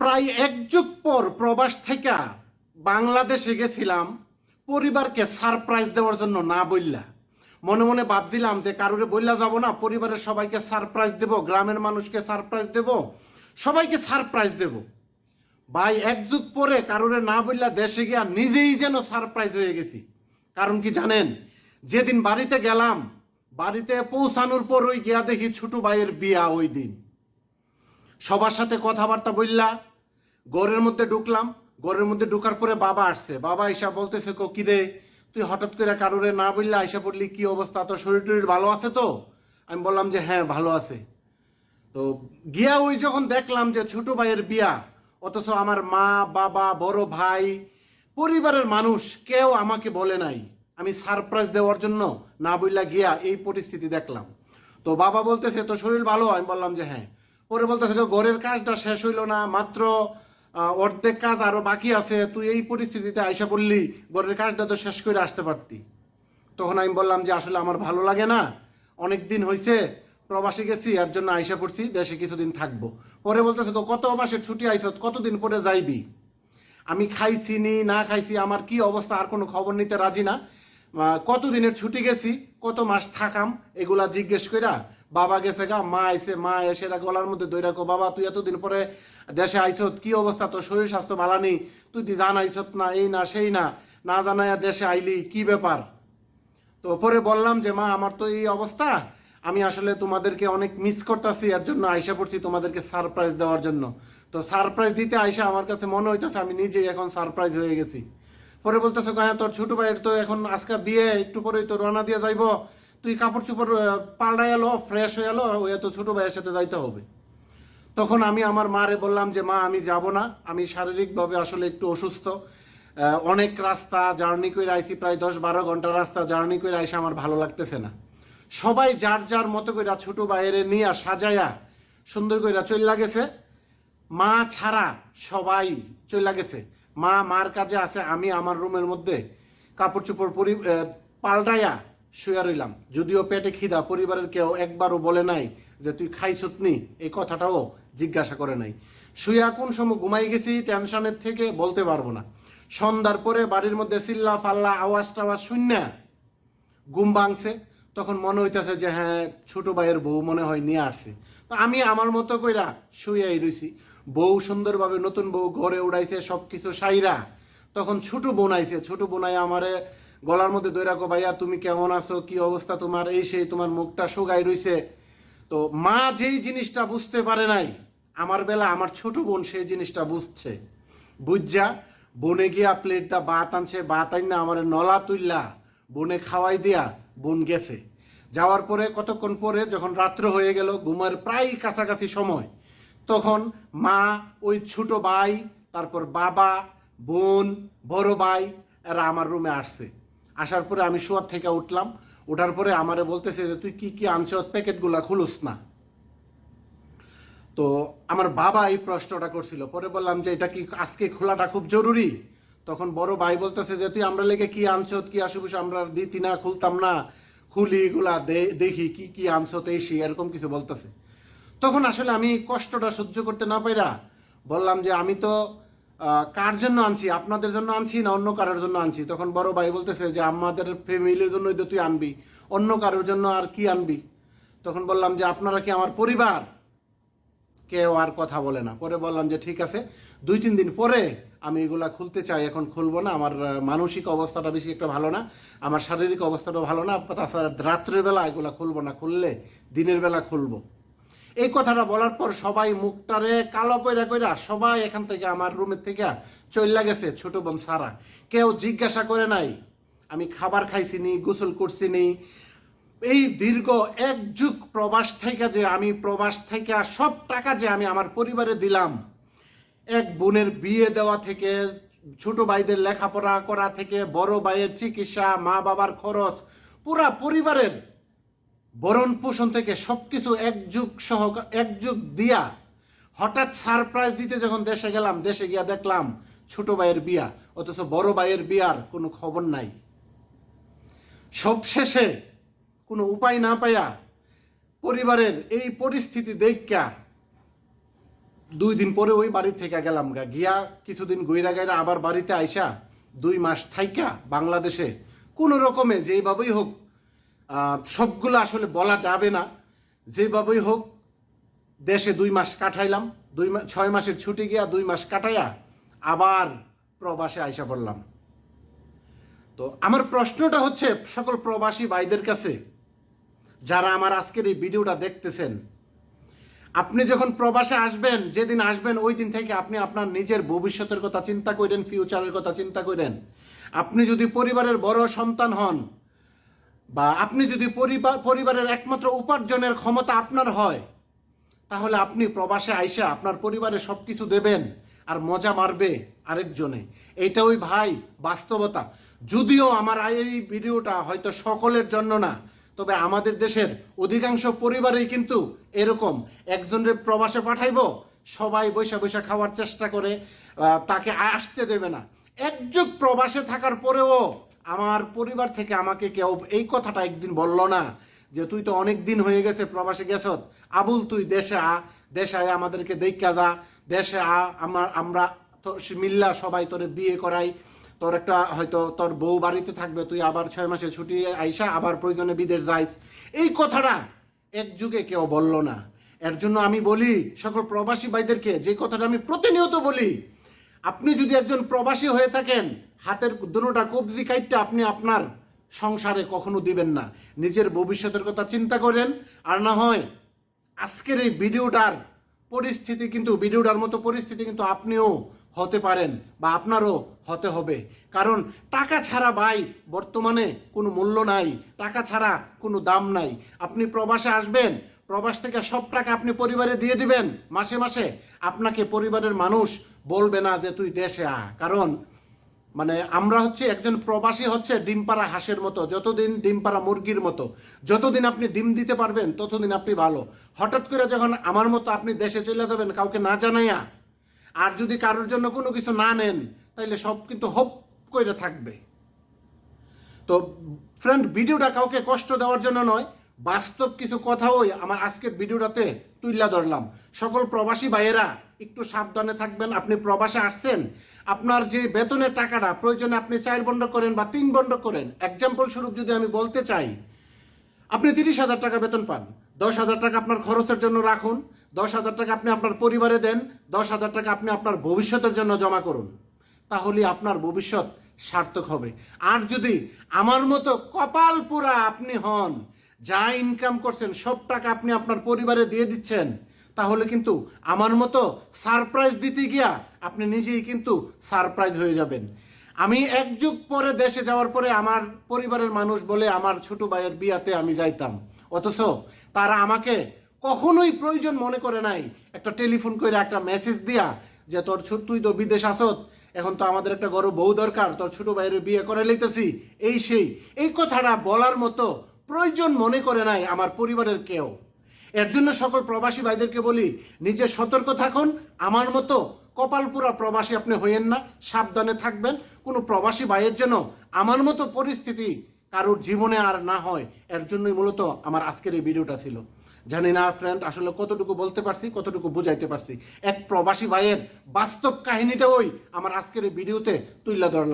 প্রায় এক যুগ পর প্রবাস থেকে বাংলাদেশে গেছিলাম পরিবারকে সারপ্রাইজ দেওয়ার জন্য, না বললা মনে মনে ভাবছিলাম যে কারোরে বললা যাব না, পরিবারের সবাইকে সারপ্রাইজ দেব, গ্রামের মানুষকে সারপ্রাইজ দেব, সবাইকে সারপ্রাইজ দেব। ভাই এক যুগ পরে কারোরে না বললা দেশে গিয়া নিজেই যেন সারপ্রাইজ হয়ে গেছি। কারণ কি জানেন, যেদিন বাড়িতে গেলাম, বাড়িতে পৌঁছানোর পর ওই গিয়া দেখি ছোট ভাইয়ের বিয়া। ওই দিন সবার সাথে কথাবার্তা বললা, ঘরের মধ্যে ঢুকলাম। ঘরের মধ্যে ঢুকার পরে বাবা আসছে। বাবা আইসা বলতেছে, কিরে তুই হঠাৎ করে কারোরে না বললে আইসা পড়লি, কি অবস্থা, তোর শরীর টরীর ভালো আছে তো? আমি বললাম যে হ্যাঁ ভালো আছে। তো গিয়া ওই যখন দেখলাম যে ছোট ভাইয়ের বিয়া, অথচ আমার মা বাবা বড় ভাই পরিবারের মানুষ কেউ আমাকে বলে নাই, আমি সারপ্রাইজ দেওয়ার জন্য না বললা গিয়া এই পরিস্থিতি দেখলাম। তো বাবা বলতেছে তোর শরীর ভালো? আমি বললাম যে হ্যাঁ। পরে বলতেছে ঘরের কাজটা শেষ হইল না, মাত্র অর্ধেক কাজ আরো বাকি আছে, তুই এই পরিস্থিতিতে আইসা বললি, ঘরের কাজটা তো শেষ করে আসতে পারতি। তখন আমি বললাম যে আসলে আমার ভালো লাগে না, অনেক দিন হয়েছে প্রবাসী গেছি, এর জন্য আইসা পড়ছি, দেশে কিছুদিন থাকবো। পরে বলতেছে কত মাসের ছুটি আইসত, কতদিন পরে যাইবি? আমি খাইছি নি না খাইছি আমার কি অবস্থা আর কোনো খবর নিতে রাজি না। কতদিনের ছুটি গেছি, কত মাস থাকাম, এগুলা জিজ্ঞেস কইরা বাবা গেছে গা, মা আইসে, মা এসে গলার মধ্যে দইরা বাবা তুই এতদিন পরে দেশে আইসত, কি অবস্থা, তোর শরীর স্বাস্থ্য ভালো নেই, তুই জানাইছত না, এই না সেই না, না জানাইয়া দেশে আইলি, কি ব্যাপার? তো পরে বললাম যে মা আমার তো এই অবস্থা, আমি আসলে তোমাদেরকে অনেক মিস করতেছি, এর জন্য আইসা পড়ছি তোমাদেরকে সারপ্রাইজ দেওয়ার জন্য। তো সারপ্রাইজ দিতে আইসা আমার কাছে মনে হইতেছে আমি নিজেই এখন সারপ্রাইজ হয়ে গেছি। পরে বলতেছে হ্যাঁ তোর ছোট ভাইয়ের তো এখন আজকে বিয়ে, একটু পরেই তো রওনা দিয়ে যাইব, তুই কাপড় চোপড় পাল্টাই এলো, ফ্রেশ হয়ে এলো, ওই তো ছোট ভাইয়ের সাথে যাইতে হবে। তখন আমি আমার মারে বললাম যে মা আমি যাব না, আমি শারীরিকভাবে আসলে একটু অসুস্থ, অনেক রাস্তা জার্নি করে আইসি, প্রায় 10-12 ঘন্টা রাস্তা জার্নি করে আইসা আমার ভালো লাগতেছে না। সবাই যার যার মতো করে ছোট বাইরে নিয়ে সাজাইয়া সুন্দর করে চইলা গেছে, মা ছাড়া সবাই চইলা গেছে। মা মার কাজে আছে, আমি আমার রুমের মধ্যে কাপড় চোপড় পাল্টাইয়া শুয়ে রইলাম। যদিও পেটে খিদা, পরিবারের কেউ একবারও বলে নাই যে তুই খাইছত নি, এই কথাটাও জিজ্ঞাসা করে নাই। শুয়া কোন সময় ঘুমাই গেছি টেনশনের থেকে বলতে পারবো না। সন্ধ্যার পরে বাড়ির মধ্যে চিল্লা ফাল্লা আওয়াজ টাওয়াজ শূন্য ঘুম ভাঙছে। তখন মনে হইতেছে যে হ্যাঁ ছোট ভাইয়ের বউ মনে হয় নিয়ে আসছে। তো আমি আমার মতো কইরা শুয়েই রইছি। বউ সুন্দরভাবে নতুন বউ ঘরে উড়াইছে, সবকিছু সাইরা। তখন ছোট বোন আইছে, ছোট বোনাই আমারে গলার মধ্যে দই রাখো, ভাইয়া তুমি কেমন আছো, কি অবস্থা তোমার, এই সেই, তোমার মুখটা শুকাই রইছে। তো মা যেই জিনিসটা বুঝতে পারে নাই আমার বেলা, আমার ছোট বোন সেই জিনিসটা বুঝছে। বুঝা বনে গিয়া প্লেটটা ভাত আনছে, ভাত আইন না আমার নলা তুললা বনে খাওয়াই দিয়া বোন গেছে। যাওয়ার পরে কতক্ষণ পরে যখন রাত্র হয়ে গেল, ঘুমের প্রায় কাছাকাছি সময়, তখন মা, ওই ছোট ভাই, তারপর বাবা, বোন, বড় ভাই, এরা আমার রুমে আসছে। আসার পরে আমি শোয়ার থেকে উঠলাম। ওঠার পরে আমারে বলতেছে যে তুই কি কি আনছ, প্যাকেটগুলা খুলুস না। তো আমার বাবা এই প্রশ্নটা করছিল। পরে বললাম যে এটা কি আজকে খোলাটা খুব জরুরি? তখন বড় ভাই বলতেছে যে তুই আমরা লেগে কি আনছত, কি আসুবিস, আমরা দিতি না, খুলতাম না, খুলি এগুলা দেখি কি কি আনছত, এই সেই এরকম কিছু বলতেছে। তখন আসলে আমি কষ্টটা সহ্য করতে না পাইরা বললাম যে আমি তো কার জন্য আনছি, আপনাদের জন্য আনছি না অন্য কারোর জন্য আনছি? তখন বড় ভাই বলতেছে যে আমাদের ফ্যামিলির জন্যই তো তুই আনবি, অন্য কারোর জন্য আর কি আনবি? তখন বললাম যে আপনারা কি আমার পরিবার? কেউ আর কথা বলে না। পরে বললাম যে ঠিক আছে, 2-3 দিন পরে আমি এগুলা খুলতে চাই, এখন খুলবো না, আমার মানসিক অবস্থাটা বেশি একটা ভালো না, আমার শারীরিক অবস্থাটা ভালো না, তাছাড়া রাত্রের বেলা এগুলা খুলবো না, খুললে দিনের বেলা খুলবো। এই কথাটা বলার পর সবাই মুখটারে কালো কইরা কইরা সবাই এখান থেকে আমার রুমের থেকে চইলা গেছে, ছোট বোন সারা। কেউ জিজ্ঞাসা করে নাই আমি খাবার খাইছি নি, গোসল করছি নি। এই দীর্ঘ এক যুগ প্রবাস থেকে যে আমি প্রবাস থেকে সব টাকা যে আমি আমার পরিবারে দিলাম, এক বোনের বিয়ে দেওয়া থেকে, ছোট ভাইদের লেখাপড়া করা থেকে, বড় ভাইয়ের চিকিৎসা, মা বাবার খরচ, পুরা পরিবারের ভরণ পোষণ থেকে সবকিছু এক যুগ দিয়া হঠাৎ সারপ্রাইজ দিতে যখন দেশে গেলাম, দেশে গিয়া দেখলাম ছোট ভাইয়ের বিয়া, অথচ বড় ভাইয়ের বিয়ার কোনো খবর নাই। সবশেষে কোনো উপায় না পাইয়া পরিবারের এই পরিস্থিতি দেখা 2 দিন পরে ওই বাড়ি থেকে গেলাম গিয়া কিছুদিন গইরা গাইরা আবার বাড়িতে আইসা 2 মাস থাইকা বাংলাদেশে কোনো রকমে যেইভাবেই হোক, সবগুলো আসলে বলা যাবে না, যেভাবেই হোক দেশে 2 মাস কাটাইলাম। 6 মাসের ছুটি গিয়া 2 মাস কাটাইয়া আবার প্রবাসে আইসা পড়লাম। তো আমার প্রশ্নটা হচ্ছে সকল প্রবাসী ভাইদের কাছে, যারা আমার আজকের এই ভিডিওটা দেখতেছেন, আপনি যখন প্রবাসে আসবেন, যেদিন আসবেন ওই দিন থেকে আপনি আপনার নিজের ভবিষ্যতের কথা চিন্তা করেন, ফিউচারের কথা চিন্তা করেন। আপনি যদি পরিবারের বড় সন্তান হন, বা আপনি যদি পরিবারের একমাত্র উপার্জনের ক্ষমতা আপনার হয়, তাহলে আপনি প্রবাসে আইসা আপনার পরিবারে সব কিছু দেবেন আর মজা মারবে আরেকজনে। এইটা ওই ভাই বাস্তবতা। যদিও আমার এই ভিডিওটা হয়তো সকলের জন্য না, তবে আমাদের দেশের অধিকাংশ পরিবারেই কিন্তু এরকম, একজনের প্রবাসে পাঠাইবো, সবাই বৈশা বৈশা খাওয়ার চেষ্টা করে, তাকে আসতে দেবে না। একযুগ প্রবাসে থাকার পরেও আমার পরিবার থেকে আমাকে কেউ এই কথাটা একদিন বলল না যে তুই তো অনেক দিন হয়ে গেছে প্রবাসে গেছত, আবুল তুই দেশে দেশে আয়, আমাদেরকে দেখা যা, দেশে আমরা তো মিল্লা সবাই তোরে বিয়ে করাই, তোর একটা হয়তো তোর বউ বাড়িতে থাকবে, তুই আবার 6 মাসে ছুটি আইসা আবার প্রয়োজনে বিদেশ যাইস। এই কথাটা এক যুগে কেউ বলল না। এর জন্য আমি বলি সকল প্রবাসী ভাইদেরকে, যে কথাটা আমি প্রতিনিয়ত বলি, আপনি যদি একজন প্রবাসী হয়ে থাকেন, হাতের দুটোটা কবজি কাইটটা আপনি আপনার সংসারে কখনো দিবেন না। নিজের ভবিষ্যতের কথা চিন্তা করেন। আর না হয় আজকের এই ভিডিওটার পরিস্থিতি কিন্তু, ভিডিওটার মতো পরিস্থিতি কিন্তু আপনিও হতে পারেন বা আপনারও হতে হবে। কারণ টাকা ছাড়া ভাই বর্তমানে কোনো মূল্য নাই, টাকা ছাড়া কোনো দাম নাই। আপনি প্রবাসে আসবেন, প্রবাস থেকে সব টাকা আপনি পরিবারে দিয়ে দিবেন মাসে মাসে, আপনাকে পরিবারের মানুষ বলবে না যে তুই দেশে কারণ মানে আমরা হচ্ছে একজন প্রবাসী হচ্ছে ডিম পাড়া হাঁসের মতো, যতদিন ডিম পাড়া মুরগির মতো, যতদিন আপনি ডিম দিতে পারবেন ততদিন আপনি ভালো। হঠাৎ করে যখন আমার মতো আপনি দেশে চলে যাবেন কাউকে না জানাইয়া, আর যদি কারোর জন্য কোনো কিছু না নেন, তাইলে সব কিন্তু হোপ করে থাকবে। তো ফ্রেন্ড, ভিডিওটা কাউকে কষ্ট দেওয়ার জন্য নয়, বাস্তব কিছু কথাই আমার আজকের ভিডিওটাতে তুইলা ধরলাম। সকল প্রবাসী ভাইয়েরা একটু সাবধানে থাকবেন। আপনি প্রবাসে আসছেন, আপনার যে বেতনের টাকাটা প্রয়োজনে আপনি 4 বন্ড করেন বা 3 বন্ড করেন। এক্সাম্পল স্বরূপ যদি আমি বলতে চাই, আপনি 30,000 টাকা বেতন পান, 10,000 টাকা আপনার খরচের জন্য রাখুন, 10,000 টাকা আপনি আপনার পরিবারে দেন, 10,000 টাকা আপনি আপনার ভবিষ্যতের জন্য জমা করুন। তাহলে আপনার ভবিষ্যৎ সার্থক হবে। আর যদি আমার মতো কপাল পোড়া আপনি হন, যা ইনকাম করছেন সব টাকা আপনি আপনার পরিবারে দিয়ে দিচ্ছেন, তাহলে কিন্তু আমার মতো সারপ্রাইজ দিতে গিয়া আপনি নিজেই কিন্তু সারপ্রাইজ হয়ে যাবেন। আমি 1 যুগ পরে দেশে যাওয়ার পরে আমার পরিবারের মানুষ বলে আমার ছোট ভাইয়ের বিয়াতে আমি যাইতাম, অথচ তারা আমাকে কখনোই প্রয়োজন মনে করে নাই একটা টেলিফোন করে একটা মেসেজ দিয়া যে তোর তুই তো বিদেশ আসত, এখন তো আমাদের একটা বড় বউ দরকার, তোর ছোট ভাইয়ের বিয়ে করে লইতেছি, এই কথাটা বলার মতো প্রয়োজন মনে করে নাই আমার পরিবারের কেউ। এর জন্য সকল প্রবাসী ভাইদেরকে বলি, নিজে সতর্ক থাকুন। আমার মতো কপালপুরা প্রবাসী আপনি হইয়েন না, সাবধানে থাকবেন। কোনো প্রবাসী ভাইয়ের জন্য আমার মতো পরিস্থিতি কারোর জীবনে আর না হয়, এর জন্যই মূলত আমার আজকের এই ভিডিওটা ছিল। জানি না ফ্রেন্ড আসলে কতটুকু বলতে পারছি, কতটুকু বুঝাইতে পারছি। এক প্রবাসী ভাইয়ের বাস্তব কাহিনীটা আমার আজকের এই ভিডিওতে তুইলা ধরলাম।